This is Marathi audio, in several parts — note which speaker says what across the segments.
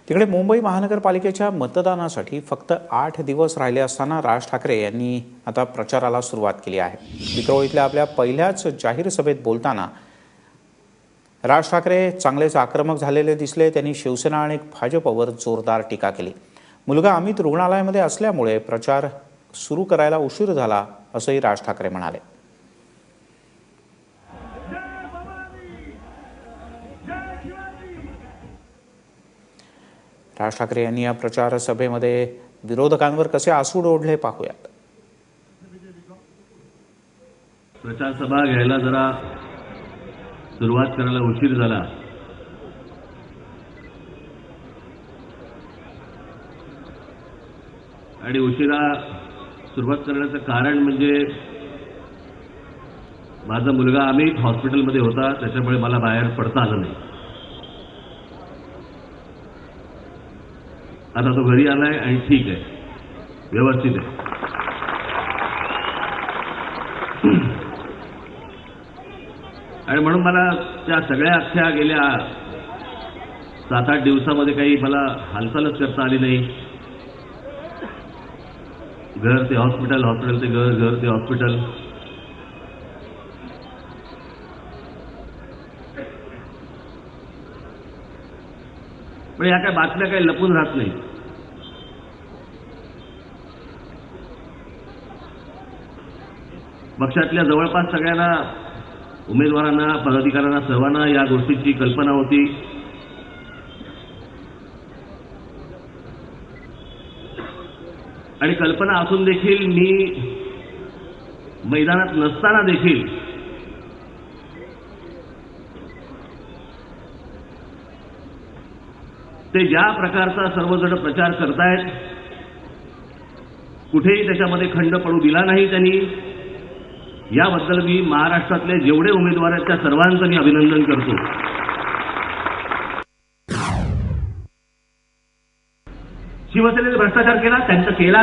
Speaker 1: तिकडे मुंबई महानगरपालिकेच्या मतदानासाठी फक्त 8 दिवस राहिले असताना राज ठाकरे यांनी आता प्रचाराला सुरुवात केली आहे। विक्रोळ इथल्या आपल्या पहिल्याच जाहीर सभेत बोलताना राज ठाकरे चांगलेच आक्रमक झालेले दिसले। त्यांनी शिवसेना आणि भाजपवर जोरदार टीका केली। मुलगा अमित रुग्णालयामध्ये असल्यामुळे प्रचार सुरू करायला उशीर झाला असंही राज ठाकरे म्हणाले। राज ठाकरे यांनी या प्रचार सभेमध्ये विरोधकांवर कसे आसूड ओढले पाहूयात।
Speaker 2: प्रचार सभा घ्यायला जरा सुरुवात करायला उशीर झाला। आणि उशिरा सुरुवात करण्याचं कारण म्हणजे माझा मुलगा अमित हॉस्पिटलमध्ये होता, त्याच्यामुळे मला बाहेर पडता आलं नाही। आता तो घरी आलाय आणि ठीक आहे, व्यवस्थित आहे। आणि म्हणून मला त्या सगळ्या अख्ख्या गेल्या 7-8 दिवसामध्ये काही मला हालचालच करता आली नाही। घर ते हॉस्पिटल, हॉस्पिटल ते घर, घर ते हॉस्पिटल। पण या काय बातम्या काही लपून राहत नाही। पक्षातल्या जवळपास सगळ्यांना, उमेदवारांना, पदाधिकाऱ्यांना, सर्वांना या गोष्टीची कल्पना होती। आणि कल्पना असून देखील मी मैदानात नसताना देखील ते ज्या प्रकारचा सर्वजण प्रचार करतायत, कुठेही त्याच्यामध्ये खंड पडू दिला नाही त्यांनी। याबद्दल मी महाराष्ट्रातले जेवढे उमेदवार आहेत त्या सर्वांचं मी अभिनंदन करतो। शिवसेनेने भ्रष्टाचार केला, त्यांचं केला,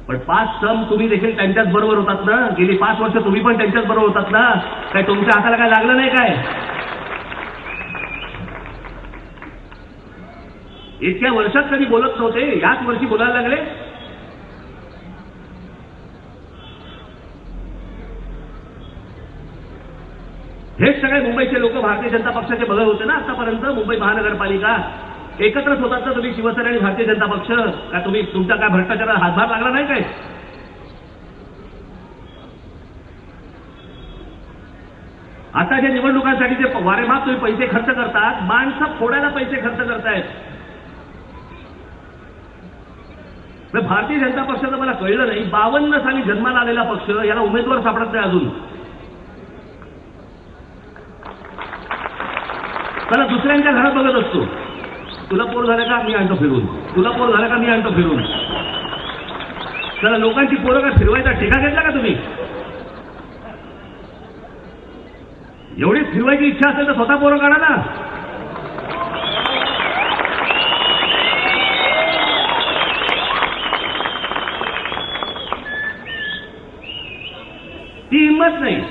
Speaker 2: पण 5 टर्म तुम्ही देखील त्यांच्याच बरोबर होतात ना। गेली 5 वर्ष तुम्ही पण त्यांच्याच बरोबर होतात ना। काय तुमच्या हाताला काय लागलं नाही काय? इतक्या वर्षात कधी बोलत नव्हते, याच वर्षी बोलायला लागले। हेच सगळे मुंबईचे लोक भारतीय जनता पक्षाचे बघत होते ना आतापर्यंत। मुंबई महानगरपालिका एकत्रच होतात ना तुम्ही, शिवसेना आणि भारतीय जनता पक्ष। का तुम्ही तुमच्या काय भ्रष्टाचाराला हातभार लागला नाही काय? आताच्या निवडणुकांसाठी जे वारेमाप तुम्ही पैसे खर्च करतात, माणसं फोडायला पैसे खर्च करतायत। भारतीय जनता पक्षाचं मला कळलं नाही, 52 साली जन्माला आलेला पक्ष, याला उमेदवार सापडत नाही अजून। त्याला दुसऱ्यांच्या घरात बघत असतो। तुला पोर झालं का, मी आणतो फिरून। तुला पोर झालं का, मी आणतो फिरून। त्याला लोकांची पोरं का फिरवायचा ठेका घेतला का तुम्ही? एवढी फिरवायची इच्छा असेल तर स्वतः पोरं काढा ना। ती हिंमत नाही।